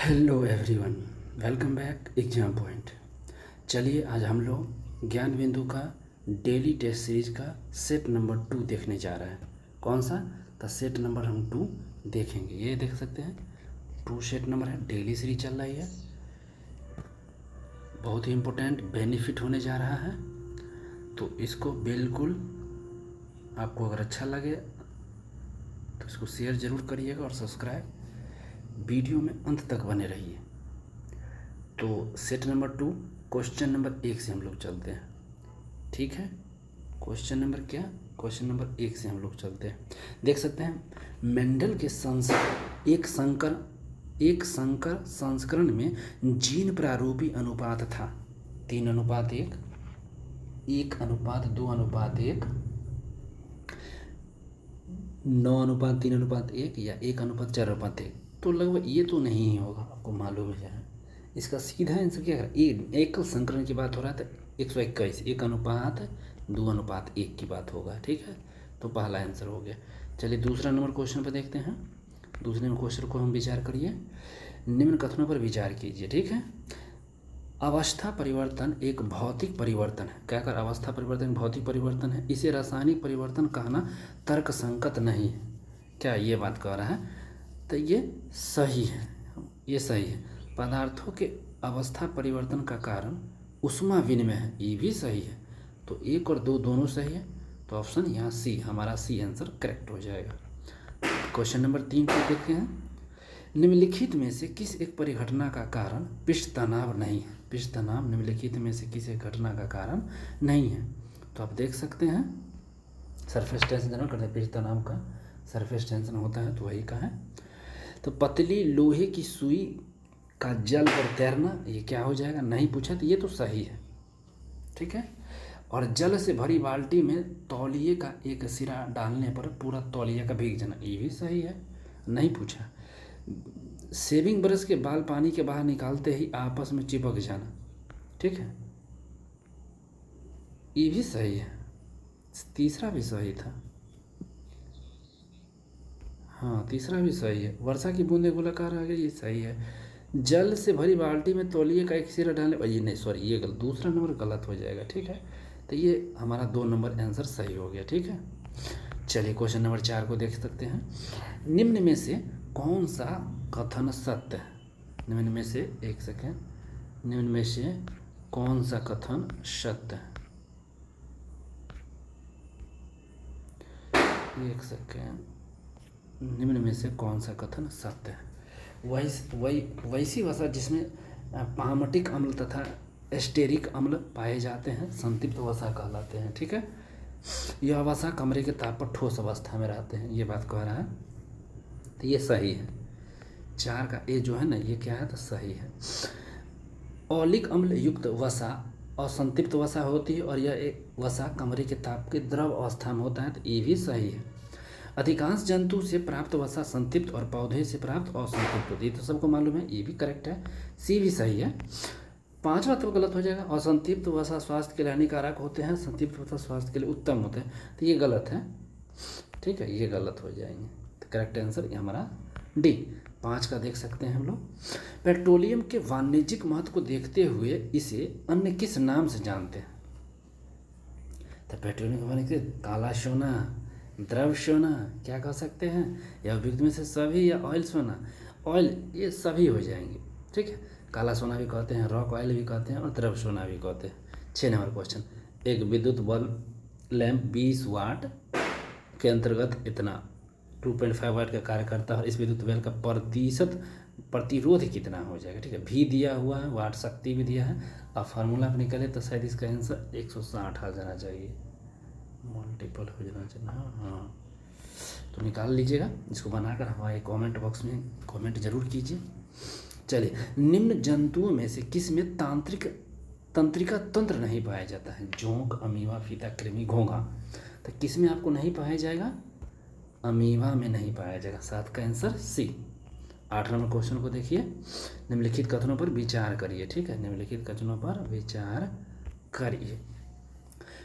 Hello everyone, welcome back exam point. चलिए आज हम लोग ज्ञान बिंदु का डेली टेस्ट सीरीज का सेट नंबर 2 देखने जा रहे हैं। कौन सा? तो सेट नंबर हम 2 देखेंगे। ये देख सकते हैं 2 सेट नंबर है, डेली सीरीज चल रही है। बहुत ही इम्पोर्टेंट बेनिफिट होने जा रहा है, तो इसको बिल्कुल आपको अगर अच्छा लगे तो इसको शेयर ज़रूर करिएगा और सब्सक्राइब, वीडियो में अंत तक बने रहिए। तो सेट नंबर 2 क्वेश्चन नंबर 1 से हम लोग चलते हैं, ठीक है। क्वेश्चन नंबर क्या? क्वेश्चन नंबर 1 से हम लोग चलते हैं। देख सकते हैं मेंडल के एक संकर संस्करण में जीन प्रारूपी अनुपात था 3:1, 1:2:1, 9:3:1 या 1:4:1। तो लगभग ये तो नहीं ही होगा, आपको मालूम है। इसका सीधा आंसर क्या है? एकल संकरण की बात हो रहा था 121, 1:2:1 की बात होगा, ठीक है। तो पहला आंसर हो गया। चलिए दूसरा नंबर क्वेश्चन पर देखते हैं। दूसरे नंबर क्वेश्चन को हम विचार करिए, निम्न कथनों पर विचार कीजिए, ठीक है। अवस्था परिवर्तन एक भौतिक परिवर्तन है। क्या कर? अवस्था परिवर्तन भौतिक परिवर्तन है, इसे रासायनिक परिवर्तन कहना तर्क संगत नहीं है। क्या ये बात कह रहा है? तो ये सही है, ये सही है। पदार्थों के अवस्था परिवर्तन का कारण ऊष्मा विनिमय है, ये भी सही है। तो 1 और 2 दोनों सही है, तो ऑप्शन यहाँ सी, हमारा सी आंसर करेक्ट हो जाएगा। क्वेश्चन नंबर 3 को देखते हैं। निम्नलिखित में से किस एक परिघटना का कारण पृष्ठ तनाव नहीं है? पृष्ठ तनाव निम्नलिखित में से किस एक घटना का कारण नहीं है? तो आप देख सकते हैं सरफेस टेंशन जनरल करते हैं, पृष्ठ तनाव का सरफेस टेंशन होता है, तो वही का है। तो पतली लोहे की सुई का जल पर तैरना, ये क्या हो जाएगा? नहीं पूछा, तो ये तो सही है, ठीक है। और जल से भरी बाल्टी में तौलिए का एक सिरा डालने पर पूरा तौलिया का भीग जाना, ये भी सही है, नहीं पूछा। शेविंग ब्रश के बाल पानी के बाहर निकालते ही आपस में चिपक जाना, ठीक है, ये भी सही है। तीसरा भी सही था, हाँ तीसरा भी सही है। वर्षा की बूंदें गोलाकार आ गई, ये सही है। जल से भरी बाल्टी में तौलिए का एक सिरा डालने, ये नहीं, सॉरी, ये गलत, दूसरा नंबर गलत हो जाएगा, ठीक है। तो ये हमारा 2 नंबर आंसर सही हो गया, ठीक है। चलिए क्वेश्चन नंबर 4 को देख सकते हैं। निम्न में से कौन सा कथन सत्य है? निम्न में से, एक सेकेंड, निम्न में से कौन सा कथन सत्य है? एक सेकेंड, निम्न में से कौन सा कथन सत्य है? वैसी वसा जिसमें पामटिक अम्ल तथा एस्टेरिक अम्ल पाए जाते हैं संतृप्त वसा कहलाते हैं, ठीक है। यह वसा कमरे के ताप पर ठोस अवस्था में रहते हैं, ये बात कह रहा है, तो ये सही है। 4 का ए जो है ना, ये क्या है? तो सही है। औलिक अम्ल युक्त वसा असंतृप्त वसा होती है और यह एक वसा कमरे के ताप के द्रव अवस्था में होता है, तो ये भी सही है। अधिकांश जंतु से प्राप्त वसा संतृप्त और पौधे से प्राप्त असंतृप्त होती है, तो सबको मालूम है, ये भी करेक्ट है, सी भी सही है। 5वां तो गलत हो जाएगा, असंतृप्त वसा स्वास्थ्य के लिए हानिकारक होते हैं, संतृप्त वसा स्वास्थ्य के लिए उत्तम होते हैं, तो ये गलत है, ठीक है, ये गलत हो जाएंगे। तो करेक्ट आंसर ये हमारा डी। 5 का देख सकते हैं हम लोग। पेट्रोलियम के वाणिज्यिक महत्व को देखते हुए इसे अन्य किस नाम से जानते हैं? तो पेट्रोलियम के वाणिज्य, काला सोना, द्रव सोना, क्या कह सकते हैं, या उपयुक्त में से सभी, या ऑयल सोना, ऑयल, ये सभी हो जाएंगे, ठीक है। काला सोना भी कहते हैं, रॉक ऑयल भी कहते हैं और द्रव सोना भी कहते हैं। 6 नंबर क्वेश्चन। एक विद्युत बल्ब लैंप 20 वाट के अंतर्गत इतना 2.5 वाट का कार्य करता है और इस विद्युत बल्ब का प्रतिरोध कितना हो जाएगा, ठीक है। भी दिया हुआ है, वाट शक्ति भी दिया है, अब फार्मूला आप निकले तो शायद इसका आंसर 160 आ जाना चाहिए, मल्टीपल हो जाना चाहिए, हाँ, तो निकाल लीजिएगा। इसको बनाकर हमारे कमेंट बॉक्स में कमेंट जरूर कीजिए। चलिए, निम्न जंतुओं में से किस में तंत्रिका तंत्र नहीं पाया जाता है? जोंक, अमीबा, फीता, कृमि, घोंघा। तो किस में आपको नहीं पाया जाएगा? अमीबा में नहीं पाया जाएगा। 7 का आंसर सी। 8 नंबर क्वेश्चन को देखिए। निम्नलिखित कथनों पर विचार करिए, ठीक है, निम्नलिखित कथनों पर विचार करिए।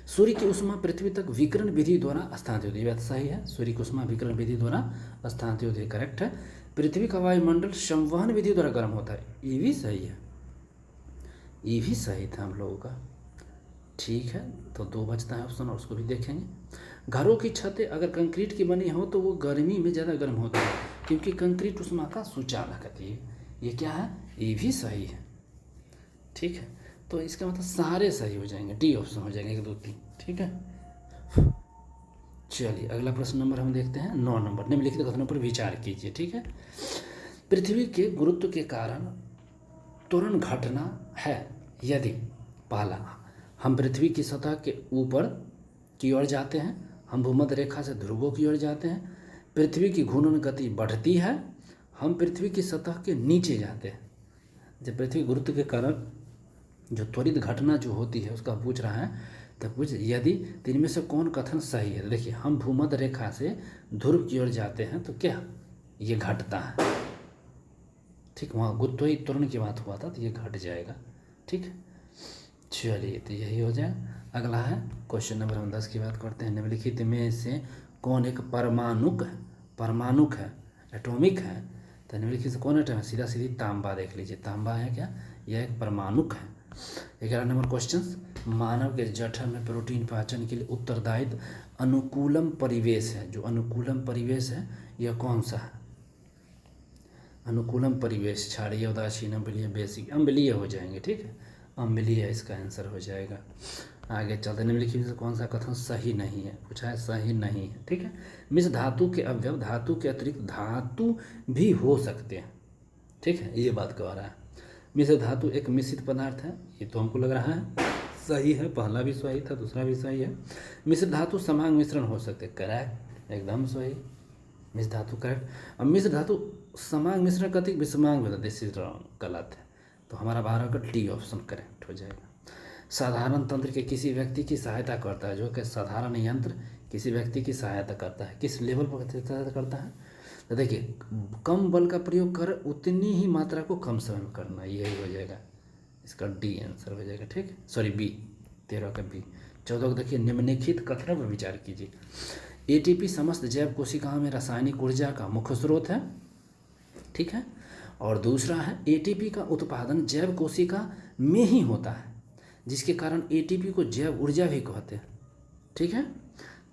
सूर्य की ऊष्मा पृथ्वी तक विकिरण विधि द्वारा स्थानांतरित होती है, बात सही है। सूर्य की ऊष्मा विकिरण विधि द्वारा स्थानांतरित होती है, करेक्ट है। पृथ्वी का वायुमंडल संवहन विधि द्वारा गर्म होता है, ये भी सही है, ये भी सही था हम लोगों का। ठीक है, तो 2 बचता है ऑप्शन और उसको भी देखेंगे। घरों की छतें अगर कंक्रीट की बनी हो तो वो गर्मी में ज़्यादा गर्म होती है, क्योंकि कंक्रीट ऊष्मा का सुचालक है। ये क्या है, ये भी सही है। ठीक है, तो इसका मतलब सारे सही हो जाएंगे, डी ऑप्शन हो जाएंगे 1 2 3। ठीक है, चलिए अगला प्रश्न नंबर हम देखते हैं 9 नंबर। निम्नलिखित कथनों पर विचार कीजिए। ठीक है, पृथ्वी के गुरुत्व के कारण त्वरण घटना है यदि पहला, हम पृथ्वी की सतह के ऊपर की ओर जाते हैं, हम भूमध्य रेखा से ध्रुवों की ओर जाते हैं, पृथ्वी की घूर्णन गति बढ़ती है, हम पृथ्वी की सतह के नीचे जाते हैं। जब पृथ्वी गुरुत्व के कारण जो त्वरित घटना जो होती है उसका पूछ रहा है, तब पूछ यदि इनमें से कौन कथन सही है। देखिए, हम भूमध्य रेखा से ध्रुव की ओर जाते हैं तो क्या ये घटता है। ठीक, वहाँ गुरुत्वीय त्वरण की बात हुआ था तो ये घट जाएगा। ठीक है, चलिए तो यही हो जाए। अगला है क्वेश्चन नंबर हम 10 की बात करते हैं। निम्नलिखित में से कौन एक परमाणुक है, एटॉमिक है। तो निम्नलिखित से कौन एटॉमिक, सीधा सीधी तांबा देख लीजिए, तांबा है क्या, यह एक परमाणुक है। 11 नंबर क्वेश्चन, मानव के जठर में प्रोटीन पाचन के लिए उत्तरदायित्व अनुकूलम परिवेश है। जो अनुकूलम परिवेश है यह कौन सा है, अनुकूलम परिवेश, क्षारीय, उदासीन, अम्लीय, बेसिक, अम्लीय हो जाएंगे। ठीक है, अम्लीय इसका आंसर हो जाएगा। आगे चलते, निम्नलिखित से कौन सा कथन सही नहीं है, पूछा है सही नहीं है। ठीक है, मिश्र धातु के अवयव धातु के अतिरिक्त धातु भी हो सकते हैं। ठीक है, ये बात कह रहा है। मिश्र धातु एक मिश्रित पदार्थ है, ये तो हमको लग रहा है सही है, पहला भी सही था, दूसरा भी सही है। मिश्र धातु समांग मिश्रण हो सकते, करेक्ट, एकदम सही, मिश्र धातु करेक्ट। अब मिश्र धातु समांग मिश्रण कति विषमांग में, दिस इज रॉन्ग, गलत है। तो हमारा 12 का डी ऑप्शन करेक्ट हो जाएगा। साधारण तंत्र के किसी व्यक्ति की सहायता करता है, जो कि साधारण यंत्र किसी व्यक्ति की सहायता करता है, किस लेवल पर सहायता करता है। तो देखिए, कम बल का प्रयोग कर उतनी ही मात्रा को कम समय में करना, यही हो जाएगा, इसका डी आंसर हो जाएगा। ठीक है, सॉरी बी, 13 का बी। 14 को देखिए, निम्नलिखित कथनों पर विचार कीजिए। एटीपी समस्त जैव कोशिकाओं में रासायनिक ऊर्जा का मुख्य स्रोत है। ठीक है, और दूसरा है एटीपी का उत्पादन जैव कोशिका में ही होता है, जिसके कारण एटीपी को जैव ऊर्जा भी कहते हैं। ठीक है,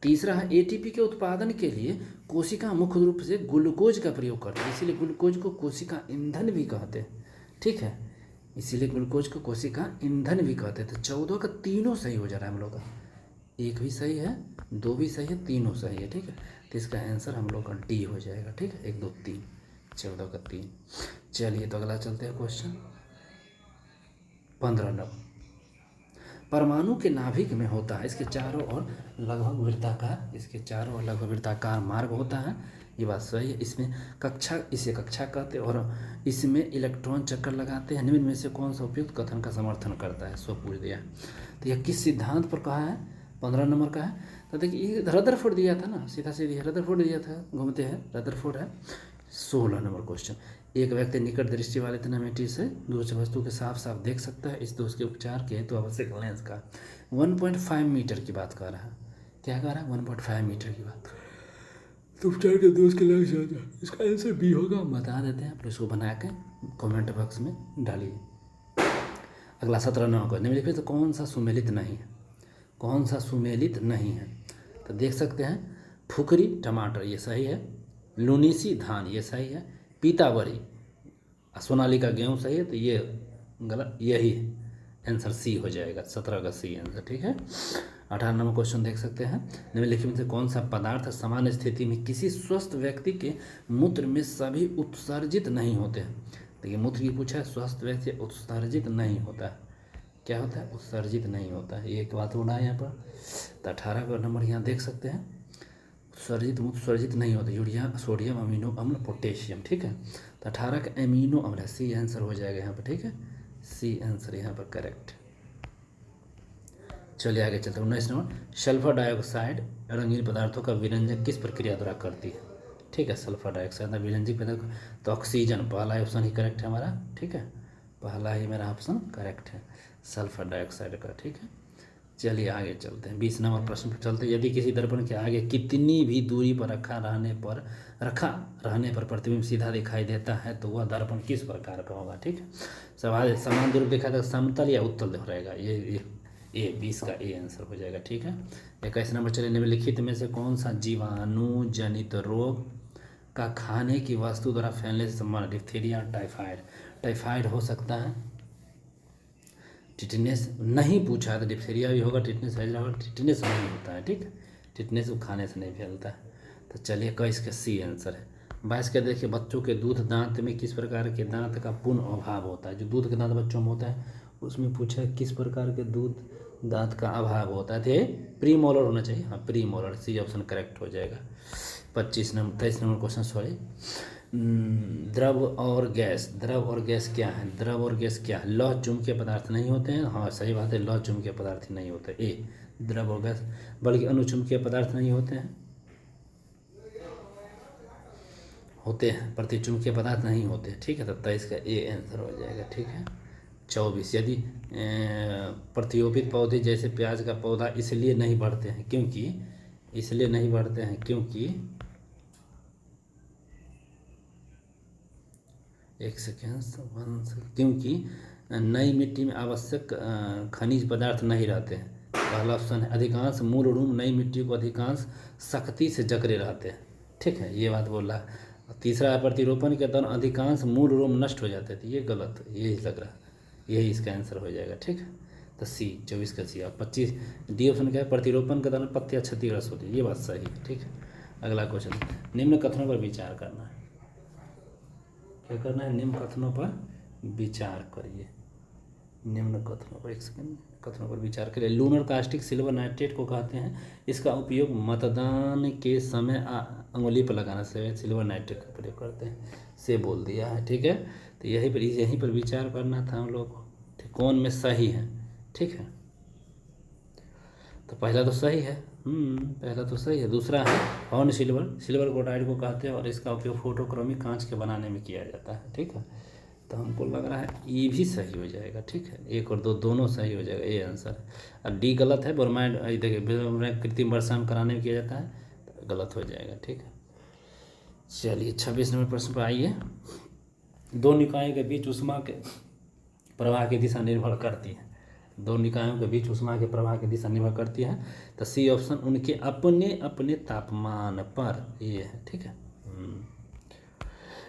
तीसरा है एटीपी के उत्पादन के लिए कोशिका मुख्य रूप से ग्लूकोज का प्रयोग करती है, इसीलिए ग्लूकोज को कोशिका ईंधन भी कहते हैं। ठीक है, इसीलिए ग्लूकोज को कोशिका ईंधन भी कहते हैं। तो 14 का तीनों सही हो जा रहा है हम लोग का, 1 भी सही है, 2 भी सही है, तीनों सही है। ठीक है, तो इसका आंसर हम लोग का डी हो जाएगा। ठीक है, 1 2 3, 14 का 3। चलिए तो अगला चलते हैं क्वेश्चन 15 नंबर। परमाणु के नाभिक में होता है, इसके चारों ओर लगभग वृत्ताकार मार्ग होता है, ये बात सही है। इसमें इसे कक्षा कहते हैं और इसमें इलेक्ट्रॉन चक्कर लगाते हैं। निम्न में से कौन सा उपयुक्त कथन का समर्थन करता है, सो पूछ दिया। तो यह किस सिद्धांत पर कहा है, 15 नंबर का है। तो देखिए, ये रदरफोर्ड दिया था ना, सीधा सीधी रदरफोर्ड दिया था, घूमते हैं, रदरफोर्ड है। 16 नंबर क्वेश्चन, एक व्यक्ति निकट दृष्टि वाले थर्मामीटर से दूर वस्तु के साफ साफ देख सकता है, इस दोष के उपचार के हेतु आवश्यक लेंस का 1.5 मीटर की बात कर रहा है। क्या कह रहा है, 1.5 मीटर की बात, तो उपचार के दोष के लग जाता है, इसका आंसर बी होगा, हम बता देते हैं, आप इसको बना के कमेंट बॉक्स में डालिए। अगला 17 नंबर, निम्नलिखित तो कौन सा सुमेलित नहीं है, कौन सा सुमेलित नहीं है। तो देख सकते हैं, फुकरी टमाटर ये सही है, लुनीसी धान ये सही है, पीतावरी सोनालिका गेहूँ सही है, तो ये गलत, यही आंसर सी हो जाएगा, 17 का सी आंसर। ठीक है, 18 नंबर क्वेश्चन देख सकते हैं, निम्नलिखित में से कौन सा पदार्थ सामान्य स्थिति में किसी स्वस्थ व्यक्ति के मूत्र में सभी उत्सर्जित नहीं होते हैं। देखिए, मूत्र की पूछा है, स्वस्थ व्यक्ति उत्सर्जित नहीं होता है, क्या होता है, उत्सर्जित नहीं होता है, ये एक बात होना है यहाँ पर। तो 18 का नंबर यहाँ देख सकते हैं, उत्सर्जित नहीं होता, यूरिया, सोडियम, अमीनो अम्ल, पोटेशियम। ठीक है, तो 18 का अमीनो अम्ल है, सी आंसर हो जाएगा यहाँ पर। ठीक है, सी आंसर यहाँ पर करेक्ट। चलिए आगे चलते हैं 19 नंबर, सल्फर डाइऑक्साइड रंगीन पदार्थों का विरंजन किस प्रक्रिया द्वारा करती है। ठीक है, सल्फर डाइऑक्साइड विरंजक पदार्थ, तो ऑक्सीजन, पहला ऑप्शन ही करेक्ट है हमारा। ठीक है, पहला ही मेरा ऑप्शन करेक्ट है, सल्फर डाइऑक्साइड का। ठीक है, चलिए आगे चलते हैं, 20 नंबर प्रश्न पर चलते हैं। यदि किसी दर्पण के आगे कितनी भी दूरी पर रखा रहने पर प्रतिबिंब सीधा दिखाई देता है तो वह दर्पण किस प्रकार का होगा। ठीक है, सवाल समान दूरी दिखाई देगा, समतल या उत्तल रहेगा। ये 20 का ए आंसर हो जाएगा। ठीक है, 21 नंबर चलिए, निम्नलिखित में से कौन सा जीवाणु जनित रोग का खाने की वस्तु द्वारा फैलने से संबंधित, डिप्थीरिया, टाइफाइड। टाइफाइड हो सकता है, टिटनेस नहीं पूछा है तो डिप्थीरिया भी होगा, टिटनेस होगा। टिटनेस नहीं होता है, ठीक है, टिटनेस वो खाने से नहीं फैलता है। तो चलिए 21 का सी आंसर है। 22 का देखिए, बच्चों के दूध दांत में किस प्रकार के दांत का पूर्ण अभाव होता है। जो दूध के दांत बच्चों में होता है उसमें पूछा है किस प्रकार के दूध दांत का अभाव होता है। तो प्री मोलर होना चाहिए, हाँ premolar, C option correct हो जाएगा। 23 नंबर क्वेश्चन सॉरी। द्रव और गैस क्या है। द्रव और गैस क्या है, लौह चुंबकीय पदार्थ नहीं होते हैं। हाँ सही बात है, लौह चुंबकीय पदार्थ नहीं होते। ए द्रव और गैस, बल्कि अनुचुंबकीय पदार्थ नहीं होते हैं, होते हैं प्रतिचुंबकीय पदार्थ नहीं होते। ठीक है, तो 23 का ए आंसर हो जाएगा। ठीक है, 24, यदि प्रतियोपित पौधे जैसे प्याज का पौधा इसलिए नहीं बढ़ते हैं क्योंकि एक सेकेंड, क्योंकि नई मिट्टी में आवश्यक खनिज पदार्थ नहीं रहते हैं। पहला ऑप्शन है, अधिकांश मूल रूम नई मिट्टी को अधिकांश सख्ती से जकड़े रहते हैं। ठीक है, ये बात बोल रहा है। तीसरा है, प्रतिरोपण के दौरान अधिकांश मूल रूम नष्ट हो जाते थे। ये गलत, यही लग रहा है, यही इसका आंसर हो जाएगा। ठीक है, तो सी 24 का सी। और 25 डी ऑप्शन क्या है, प्रतिरोपण के दौरान पत्तियाँ क्षतिग्रस्त होती है। ये बात सही है। ठीक है, अगला क्वेश्चन, निम्न कथनों पर विचार करना है। क्या करना है, निम्न कथनों पर विचार करिए। निम्न कथनों पर, एक सेकंड, कथनों पर विचार करिए। लूनर कास्टिक सिल्वर नाइट्रेट को कहते हैं, इसका उपयोग मतदान के समय अंगुली पर लगाना से सिल्वर नाइट्रेट का प्रयोग करते हैं, से बोल दिया है। ठीक है, तो यहीं पर विचार करना था हम लोग को, कौन में सही है। ठीक है, तो पहला तो सही है, पहला तो सही है। दूसरा है हॉर्न सिल्वर कोटाइड को कहते हैं और इसका उपयोग फोटोक्रोमिक कांच के बनाने में किया जाता है। ठीक है, तो हमको लग रहा है ये भी सही हो जाएगा। ठीक है, 1 और 2 दोनों सही हो जाएगा, ये आंसर है। अब डी गलत है, ब्रोमाइड देखिए कृत्रिम वर्षा में कराने में किया जाता है, तो गलत हो जाएगा। ठीक है, चलिए 26 नंबर प्रश्न पर आइए। दो निकायों के बीच ऊष्मा के प्रवाह की दिशा निर्भर करती है। दो निकायों के बीच ऊष्मा के प्रवाह की दिशा निर्भर करती है, तो सी ऑप्शन उनके अपने अपने तापमान पर, ये है। ठीक है,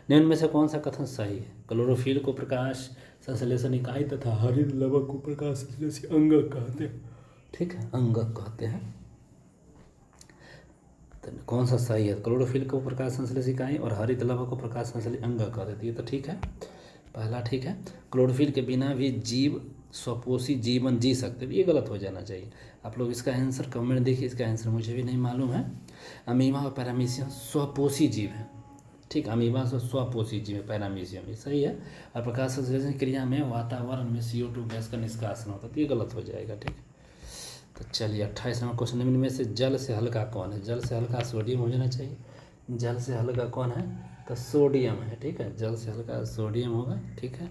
निम्न में से कौन सा कथन सही है। क्लोरोफिल को प्रकाश संश्लेषण इकाई तथा हरित लवक को प्रकाश संश्लेषी अंगक कहते हैं। ठीक है, अंगक कहते हैं। तो कौन सा सही है, क्लोरोफिल को प्रकाश संश्लेषी इकाई और हरित लवक को प्रकाश संश्लेषी अंगक कहते हैं। तो ठीक है, पहला ठीक है। क्लोरोफिल के बिना भी जीव स्वपोषी जीवन जी सकते हैं, ये गलत हो जाना चाहिए। आप लोग इसका आंसर कमेंट देखिए, इसका आंसर मुझे भी नहीं मालूम है। अमीबा और पैरामीशियम स्वपोषी जीव है। ठीक, अमीबा स्वपोषी जीव है, पैरामीशियम, ये सही है। और प्रकाश संश्लेषण क्रिया में वातावरण में CO2 गैस का निष्कासन होता है, तो ये गलत हो जाएगा। ठीक, तो चलिए 28 नंबर क्वेश्चन, निम्न में से जल से हल्का कौन है। जल से हल्का सोडियम हो जाना चाहिए। जल से हल्का कौन है, तो सोडियम है। ठीक है, जल से हल्का सोडियम होगा। ठीक है,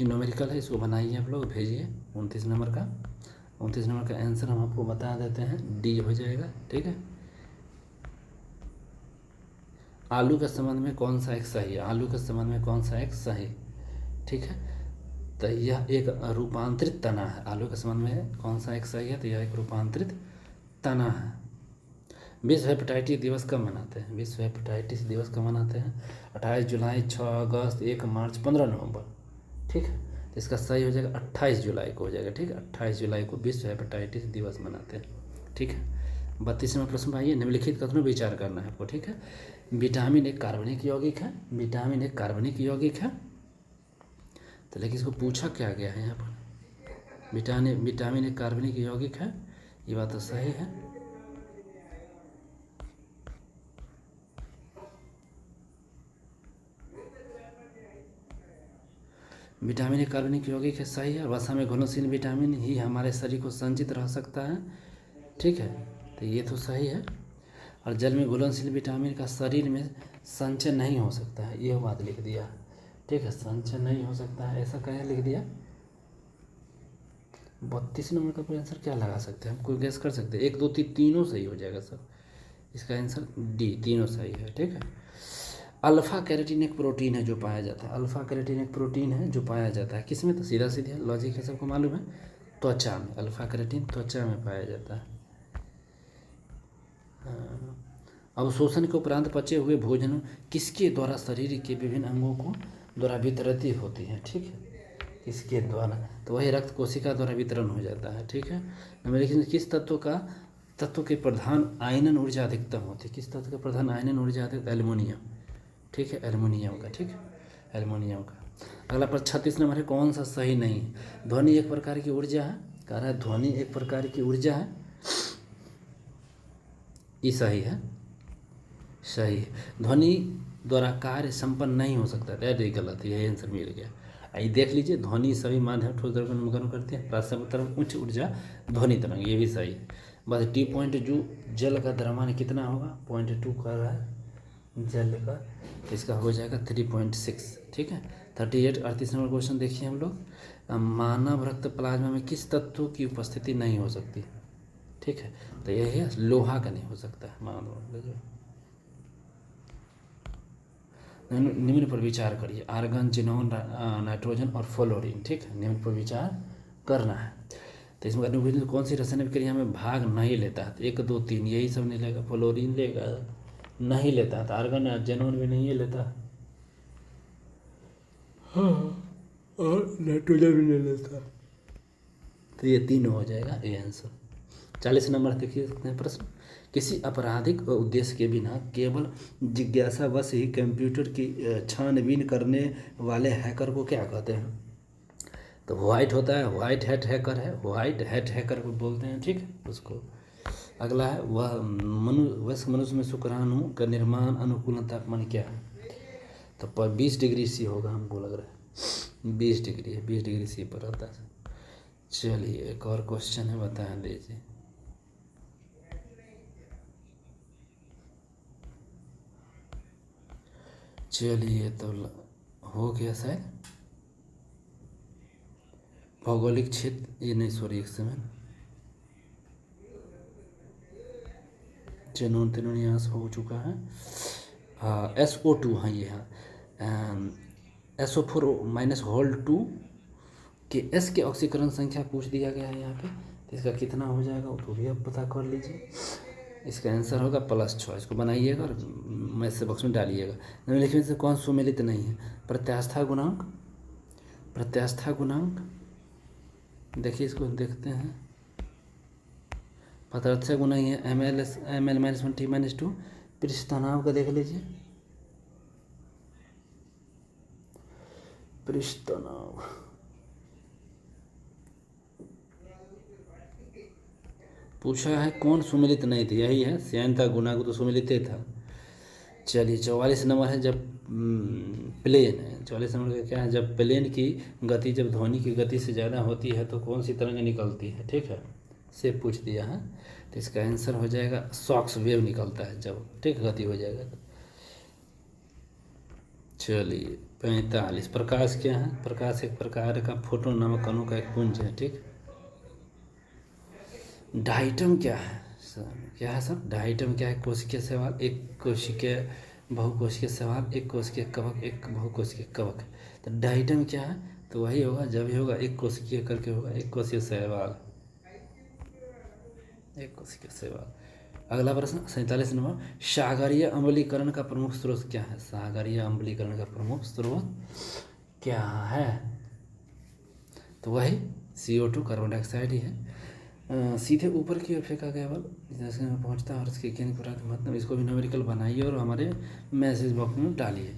न्यूमेरिकल है, इसको बनाइए आप लोग, भेजिए। 29 नंबर का आंसर हम आपको बता देते हैं, डी हो जाएगा। ठीक है, आलू के संबंध में कौन सा एक सही है। आलू के संबंध में कौन सा एक सही। ठीक है, तो यह एक रूपांतरित तना है। आलू के संबंध में कौन सा एक सही है, तो यह एक रूपांतरित तना है। विश्व हेपेटाइटिस दिवस कब मनाते हैं। विश्व हेपेटाइटिस दिवस कब मनाते हैं, 28 जुलाई, 6 अगस्त, 1 मार्च, 15 नवंबर। ठीक है, तो इसका सही हो जाएगा 28 जुलाई को हो जाएगा। ठीक है, 28 जुलाई को विश्व हेपेटाइटिस दिवस मनाते हैं। ठीक है, 32 नंबर प्रश्न आइए। निम्नलिखित कथनों विचार करना है आपको। ठीक है, विटामिन एक कार्बनिक यौगिक है। विटामिन एक कार्बनिक यौगिक है, तो लेकिन इसको पूछा क्या गया है यहाँ पर, विटामिन एक कार्बनिक यौगिक है, ये बात तो सही है। विटामिन एक कार्बनिक यौगिक है, सही है। वसा में घुलनशील विटामिन ही हमारे शरीर को संचित रह सकता है। ठीक है, तो ये तो सही है। और जल में घुलनशील विटामिन का शरीर में संचय नहीं हो सकता है, यह बात लिख दिया। ठीक है, संचय नहीं हो सकता है, ऐसा कहे लिख दिया। 32 नंबर का कोई आंसर क्या लगा सकते हैं, हम कोई गेस कर सकते हैं? 1 2 3 तीनों सही हो जाएगा सर, इसका आंसर डी, तीनों सही है। ठीक है। अल्फा कैरेटिन एक प्रोटीन है जो पाया जाता है, अल्फा कैरेटिन एक प्रोटीन है जो पाया जाता है किसमें? तो सीधा सीधा लॉजिक है, सबको मालूम है, त्वचा में। अल्फा कैरेटिन त्वचा में पाया जाता है। अवशोषण के उपरांत पचे हुए भोजन किसके द्वारा शरीर के विभिन्न अंगों को द्वारा वितरित होती है? ठीक है, किसके द्वारा? तो वही रक्त कोशिका द्वारा वितरण हो जाता है। ठीक है। नंबर लिखिए, किस तत्व के प्रधान आयनन ऊर्जा अधिकतम होती है? किस तत्व के प्रधान आयनन ऊर्जा अधिक? एल्युमिनियम। ठीक है, एल्युमिनियम का। ठीक है, एल्युमिनियम का। अगला प्रश्न 36 नंबर है, कौन सा सही नहीं है? ध्वनि एक प्रकार की ऊर्जा है, कह रहा है ध्वनि एक प्रकार की ऊर्जा है, ये सही है, सही है। ध्वनि द्वारा कार्य संपन्न नहीं हो सकता, दैट इज गलत, यही आंसर मिल गया। आइए देख लीजिए, ध्वनि सभी माध्यम ठोस द्रव्य का निर्माण करते हैं, प्राथमिक तरंग उच्च ऊर्जा ध्वनि तरंग, ये भी सही है। बस टी पॉइंट जो जल का द्रव्यमान कितना होगा? 0.2 कर रहा है जल का, इसका हो जाएगा 3.6। ठीक है। 38 नंबर क्वेश्चन देखिए हम लोग, मानव रक्त प्लाज्मा में किस तत्व की उपस्थिति नहीं हो सकती? ठीक है, तो यही है, लोहा का नहीं हो सकता है मानव जो। निम्न पर विचार करिए, आर्गन, जिनोन, नाइट्रोजन और फ्लोरीन। ठीक है, निम्न पर विचार करना है। तो इसमें अनुबंधित कौन सी रासायनिक प्रक्रिया में भाग नहीं लेता है? 1 2 3 यही सब नहीं लेगा, फ्लोरीन लेगा, नहीं लेता है, तो आर्गन जिनोन भी नहीं लेता, हाँ, और नाइट्रोजन भी नहीं लेता, तो ये तीनों हो जाएगा ए आंसर। 40 नंबर देखिए प्रश्न, किसी आपराधिक उद्देश्य के बिना केवल जिज्ञासावश ही कंप्यूटर की छानबीन करने वाले हैकर को क्या कहते हैं? तो व्हाइट होता है, व्हाइट हैट हैकर है, व्हाइट हैट हैकर को बोलते हैं। ठीक है, उसको। अगला है, वह वयस्क मनुष्य में शुक्राणु का निर्माण अनुकूलन तापमान क्या है? तो पर 20 डिग्री सी होगा, हमको लग रहा है 20 डिग्री है, 20 डिग्री सी पर रहता है। चलिए एक और क्वेश्चन है, बता दीजिए। चलिए तो हो गया शायद, भौगोलिक क्षेत्र, ये नहीं सॉरी, एक समय जनून तेनून यहाँ से हो चुका है। SO2, हाँ ये, हाँ SO4 माइनस होल 2 के S के ऑक्सीकरण संख्या पूछ दिया गया है यहाँ पे, तो इसका कितना हो जाएगा वो तो भी आप पता कर लीजिए। इसका आंसर होगा +6, इसको बनाइएगा और मैसेज बॉक्स में डालिएगा। निम्नलिखित से कौन सुमेलित नहीं है? प्रत्यास्था गुणांक, प्रत्यास्था गुणांक, देखिए इसको देखते हैं, प्रत्यास्था गुणांक है ML-1T-2। पृष्ठ तनाव का देख लीजिए, पृष्ठ तनाव, पूछा है कौन सुमेलित नहीं थे, यही है श्यानता गुणांक, तो सुमेलित था। चलिए 44 नंबर है, जब प्लेन है, 44 नंबर का क्या है, जब प्लेन की गति जब ध्वनि की गति से ज़्यादा होती है तो कौन सी तरंग निकलती है? ठीक है, से पूछ दिया है, तो इसका आंसर हो जाएगा शॉक्स वेव निकलता है जब, ठीक, गति हो जाएगा तो। चलिए 45, प्रकाश क्या है? प्रकाश एक प्रकार का फोटोन नामक कणों का एक पुंज है। ठीक, डाइटम क्या है सर? क्या है सर? डाइटम क्या है? कोशिकीय शैवाल, एक कोशिकीय बहुकोशिकीय शैवाल, एक कोशिकीय कवक, एक बहुकोशिकीय कवक। तो डाइटम क्या है? तो वही होगा, जब भी होगा एक कोशिकीय करके होगा, एक कोशिकीय शैवाल, एक कोशिकीय शैवाल। अगला प्रश्न 47 नंबर, सागरीय अम्लीकरण का प्रमुख स्रोत क्या है? सागरीय अम्लीकरण का प्रमुख स्रोत क्या है? तो वही CO2 कार्बन डाइऑक्साइड ही है। सीधे ऊपर की ओर फेंका गया बल जैसे में पहुंचता है और इसके केंद्र पर, मतलब इसको भी न्यूमेरिकल बनाइए और हमारे मैसेज बॉक्स में डालिए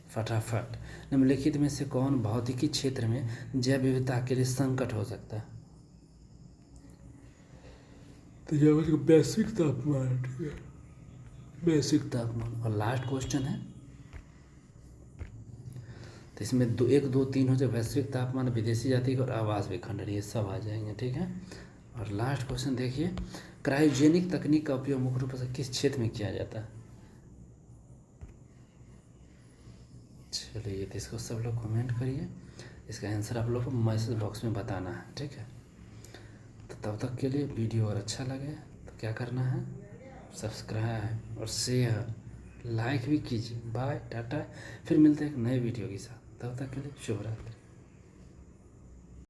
फटाफट। निम्नलिखित में से कौन भौतिकी क्षेत्र में जैव विविधता के लिए संकट हो सकता है? तो जब वैश्विक तापमान, ठीक है, वैश्विक तापमान। और लास्ट क्वेश्चन है, तो इसमें 1 2 3 हो जाए, वैश्विक तापमान, विदेशी जाति और आवास विखंडन, ये सब आ जाएंगे। ठीक है। और लास्ट क्वेश्चन देखिए, क्रायोजेनिक तकनीक का उपयोग मुख्य रूप से किस क्षेत्र में किया जाता है? चलिए तो इसको सब लोग कमेंट करिए, इसका आंसर आप लोग को मैसेज बॉक्स में बताना है। ठीक है। तब तक के लिए वीडियो और अच्छा लगे तो क्या करना है, सब्सक्राइब और शेयर लाइक भी कीजिए। बाय टाटा, फिर मिलते हैं एक नए वीडियो के साथ, तब तक के लिए शुभ रात्रि।